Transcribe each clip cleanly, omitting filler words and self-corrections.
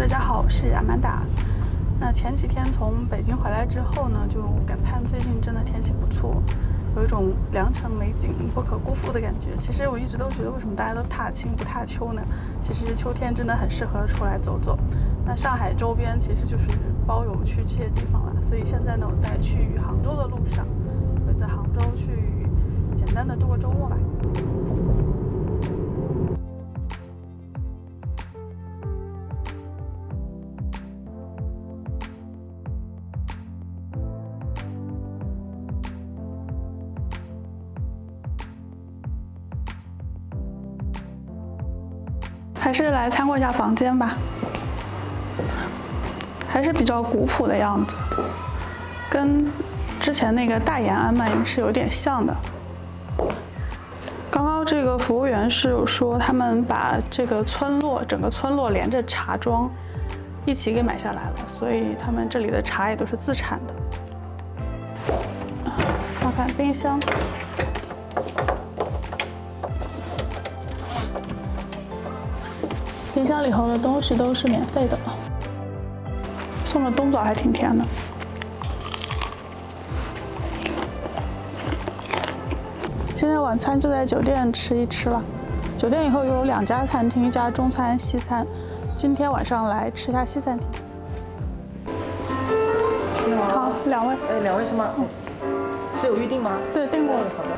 大家好，我是阿曼达。那前几天从北京回来之后呢，就感叹最近真的天气不错，有一种良辰美景不可辜负的感觉。其实我一直都觉得，为什么大家都踏青不踏秋呢？其实秋天真的很适合出来走走。那上海周边其实就是包邮去这些地方了，所以现在呢，我在去杭州的路上，会在杭州去简单的度个周末吧。还是来参观一下房间吧，还是比较古朴的样子，跟之前那个大研安曼是有点像的。刚刚这个服务员是有说，他们把这个整个村落连着茶庄一起给买下来了，所以他们这里的茶也都是自产的。看看冰箱。冰箱里头的东西都是免费的，送的冬枣还挺甜的。今天晚餐就在酒店吃一吃了。酒店以后有2家餐厅，一家中餐、西餐。今天晚上来吃下西餐厅。你好。好，2位。哎，2位是吗？是有预定吗？对，订过。好的。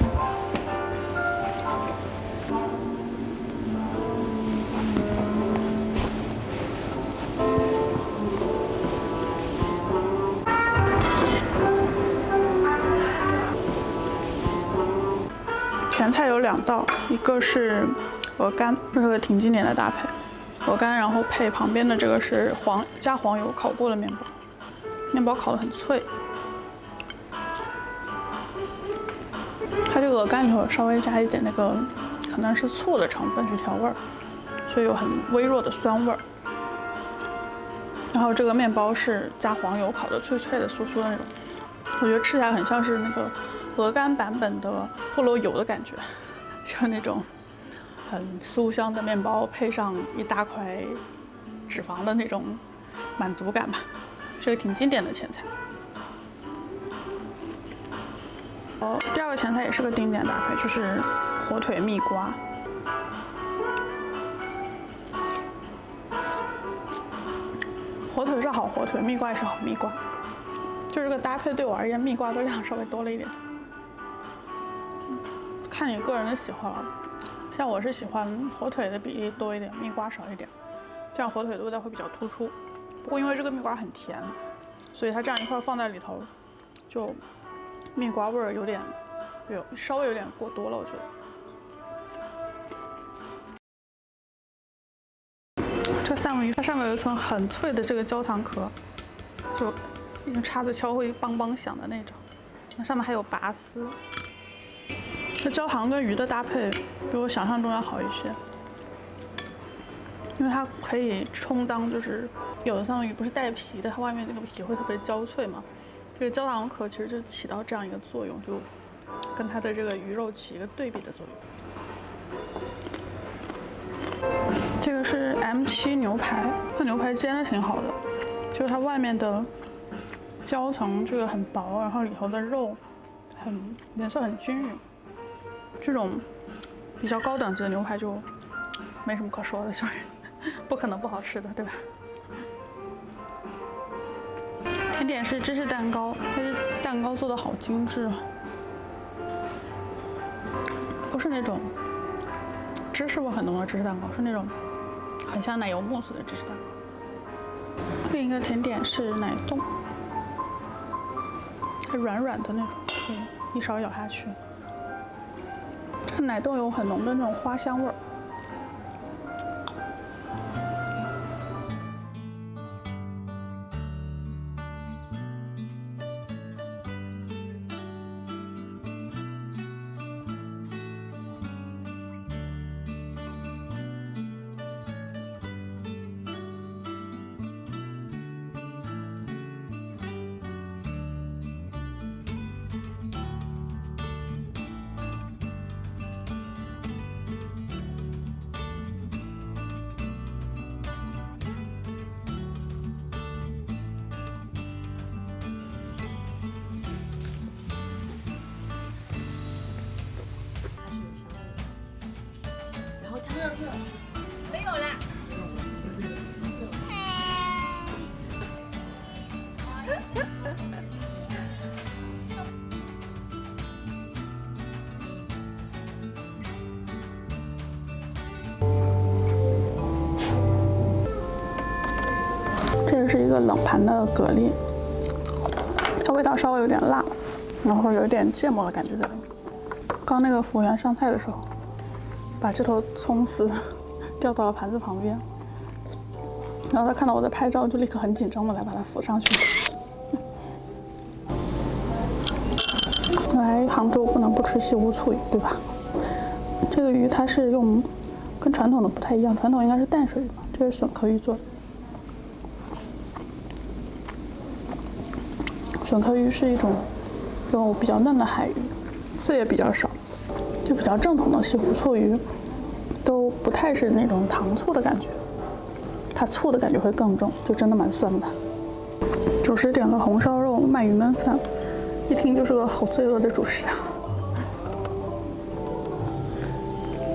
前菜有2道，一个是鹅肝，这是个挺经典的搭配，鹅肝，然后配旁边的这个是加黄油烤过的面包，面包烤得很脆。它这个鹅肝里头稍微加一点那个可能是醋的成分去调味儿，所以有很微弱的酸味儿。然后这个面包是加黄油烤的脆脆的、酥酥的那种，我觉得吃起来很像是那个鹅肝版本的菠萝油的感觉，就是那种很酥香的面包配上一大块脂肪的那种满足感吧，是个挺经典的前菜。第2个前菜也是个经典搭配，就是火腿蜜瓜。火腿是好火腿，蜜瓜也是好蜜瓜。就这个搭配对我而言，蜜瓜的量稍微多了一点。看你个人的喜好了，像我是喜欢火腿的比例多一点，蜜瓜少一点，这样火腿的味道会比较突出。不过因为这个蜜瓜很甜，所以它这样一块放在里头，就蜜瓜味儿稍微有点过多了，我觉得。这三文鱼它上面有一层很脆的这个焦糖壳，就用叉子敲会梆梆响的那种。那上面还有拔丝。这焦糖跟鱼的搭配比我想象中要好一些，因为它可以充当就是有的三文鱼不是带皮的，它外面那个皮会特别焦脆嘛。这个焦糖壳其实就起到这样一个作用，就跟它的这个鱼肉起一个对比的作用。这个是 M7 牛排，它牛排煎的挺好的，就是它外面的焦层这个很薄，然后里头的肉颜色很均匀。这种比较高等级的牛排就没什么可说的，就是不可能不好吃的，对吧？甜点是芝士蛋糕，但是蛋糕做的好精致啊，不是那种芝士味很浓的芝士蛋糕，是那种很像奶油慕斯的芝士蛋糕。另一个甜点是奶冻，是软软的那种，可以一勺咬下去。这奶冻有很浓的那种花香味儿。没有啦。这个是一个冷盘的蛤蜊，它味道稍微有点辣，然后有一点芥末的感觉在里面。刚那个服务员上菜的时候，把这头葱丝掉到了盘子旁边，然后他看到我在拍照，就立刻很紧张的来把它扶上去。来杭州不能不吃西湖醋鱼，对吧？这个鱼它是用跟传统的不太一样，传统应该是淡水鱼嘛，这是笋壳鱼做的。笋壳鱼是一种肉比较嫩的海鱼，刺也比较少，就比较正统的西湖醋鱼都不太是那种糖醋的感觉，它醋的感觉会更重，就真的蛮酸的。主食点了红烧肉、鳗鱼焖饭，一听就是个好罪恶的主食啊。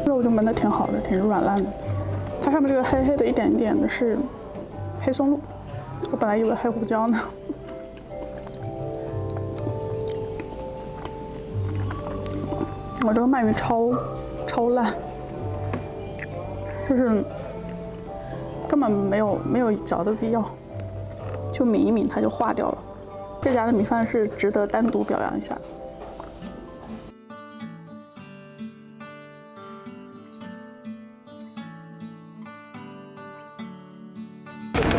肉就焖的挺好的，挺软烂的。它上面这个黑黑的一点一点的是黑松露，我本来以为黑胡椒呢。我这个鳗鱼超烂，就是根本没有嚼的必要，就抿一抿它就化掉了。这家的米饭是值得单独表扬一下。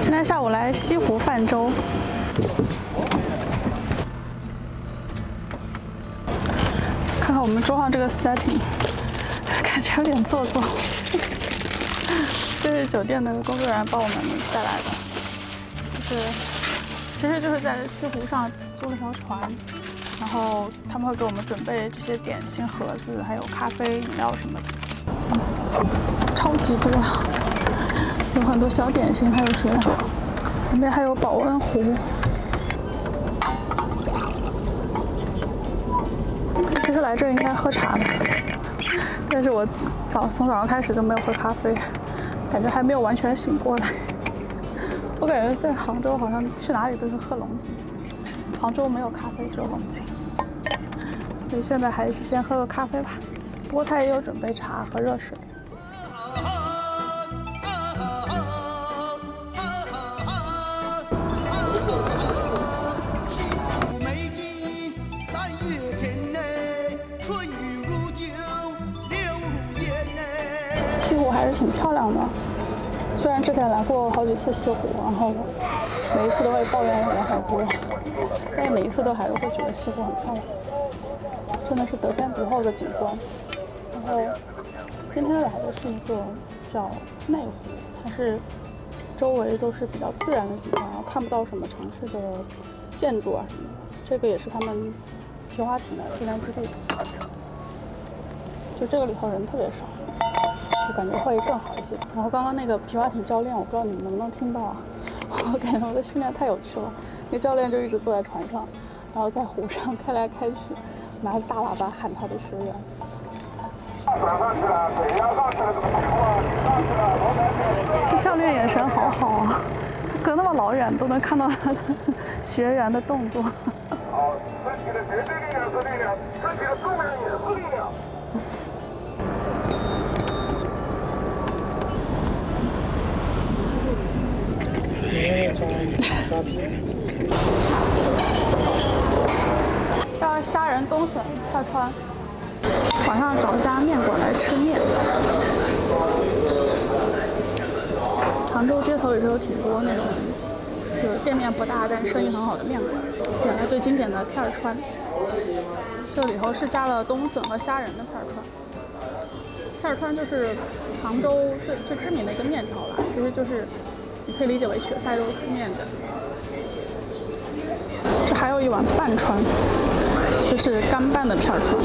今天下午来西湖泛舟。看看我们桌上这个 setting， 感觉有点做作。这是酒店的工作人员帮我们带来的，其实就是在西湖上租了条船，然后他们会给我们准备这些点心盒子，还有咖啡、饮料什么的，超级多，有很多小点心，还有水果，旁边还有保温壶。其实来这儿应该喝茶的，但是我从早上开始就没有喝咖啡，感觉还没有完全醒过来。我感觉在杭州好像去哪里都是喝龙井，杭州没有咖啡，只有龙井，所以现在还是先喝个咖啡吧。不过他也有准备茶和热水。西湖还是挺漂亮的，虽然之前来过好几次西湖，然后每一次都会抱怨人很多，但是每一次都还是会觉得西湖很漂亮，真的是得天独厚的景观。然后今天来的是一个叫内湖，它是周围都是比较自然的景观，然后看不到什么城市的建筑啊什么的。这个也是他们皮划艇的训练基地，就这个里头人特别少。就感觉会更好一些。然后刚刚那个皮划艇教练，我不知道你们能不能听到啊？我感觉我的训练太有趣了。那教练就一直坐在船上，然后在湖上开来开去，拿着大喇叭喊他的学员。这教练眼神好好啊，隔那么老远都能看到他的学员的动作。好，身体的绝对力量是力量，身体的重量也是力量。要是虾仁冬笋串串，晚上找家面馆来吃面。杭州街头也是有挺多那种，就是店面不大但生意很好的面馆。点了最经典的片儿川，这里头是加了冬笋和虾仁的片儿川。片儿川就是杭州最知名的一个面条了，其实就是你可以理解为雪菜肉丝面的。这还有一碗拌川，就是干拌的片儿川，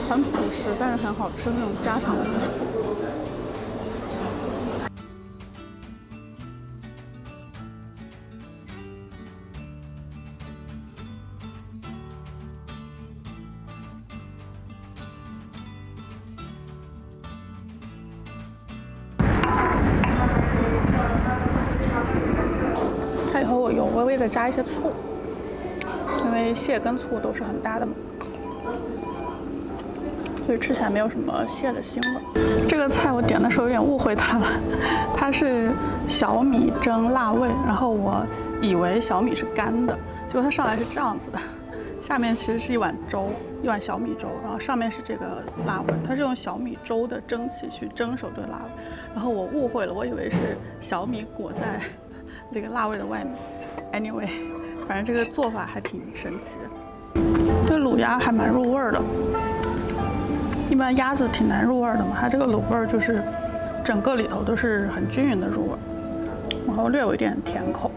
很朴实但是很好吃那种家常的面。后我有微微的加一些醋，因为蟹跟醋都是很搭的嘛，所以吃起来没有什么蟹的腥味。这个菜我点的时候有点误会它了，它是小米蒸辣味，然后我以为小米是干的，结果它上来是这样子的，下面其实是一碗粥，一碗小米粥，然后上面是这个辣味，它是用小米粥的蒸汽去蒸熟这个辣味，然后我误会了，我以为是小米裹在这个辣味的外面。Anyway， 反正这个做法还挺神奇的。这卤鸭还蛮入味儿的，一般鸭子挺难入味儿的嘛，它这个卤味儿就是整个里头都是很均匀的入味，然后略有一点甜口，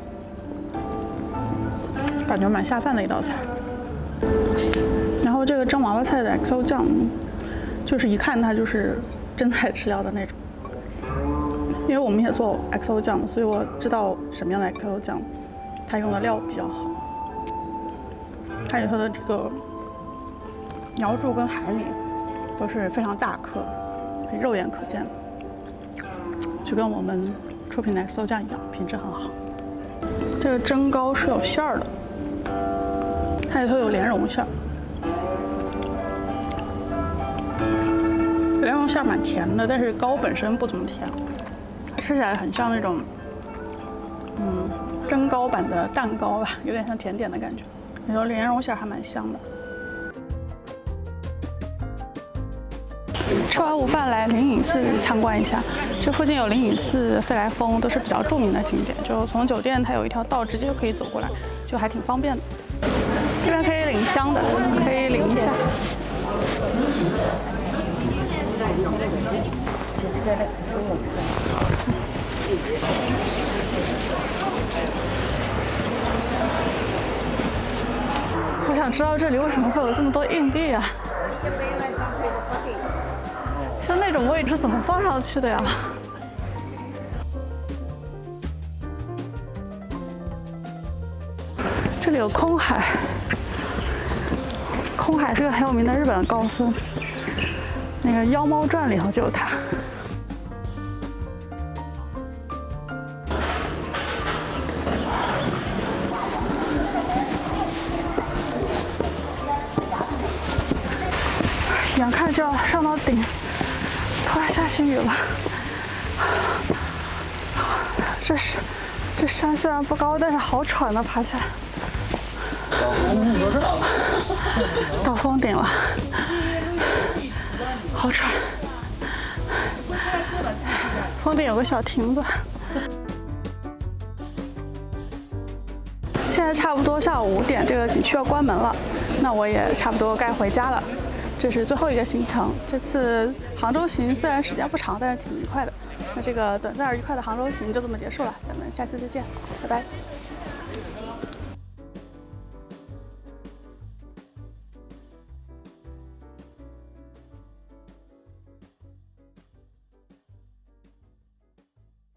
感觉蛮下饭的一道菜。然后这个蒸娃娃菜的 XO 酱，就是一看它就是真材实料的那种。因为我们也做 XO 酱，所以我知道什么样的 XO 酱，它用的料比较好。它里头的这个瑶柱跟海米都是非常大颗，肉眼可见，就跟我们出品的 XO 酱一样，品质很好。这个蒸糕是有馅儿的，它里头有莲蓉馅儿。莲蓉馅儿蛮甜的，但是糕本身不怎么甜，吃起来很像那种，蒸糕版的蛋糕吧，有点像甜点的感觉。里头莲蓉馅儿还蛮香的。吃完午饭来灵隐寺参观一下，这附近有灵隐寺、飞来峰，都是比较著名的景点。就从酒店它有一条道直接可以走过来，就还挺方便的。这边可以领香的，可以领一下。我想知道这里为什么会有这么多硬币啊？像那种位置怎么放上去的呀？这里有空海，空海是个很有名的日本的高僧，那个《妖猫传》里头就有他。眼看就要上到顶，突然下起雨了。这山虽然不高，但是好喘啊，爬起来。到峰顶了，好喘。峰顶有个小亭子。现在差不多下午5点，这个景区要关门了，那我也差不多该回家了。这是最后一个行程。这次杭州行虽然时间不长，但是挺愉快的。那这个短暂而愉快的杭州行就这么结束了，咱们下次再见，拜拜。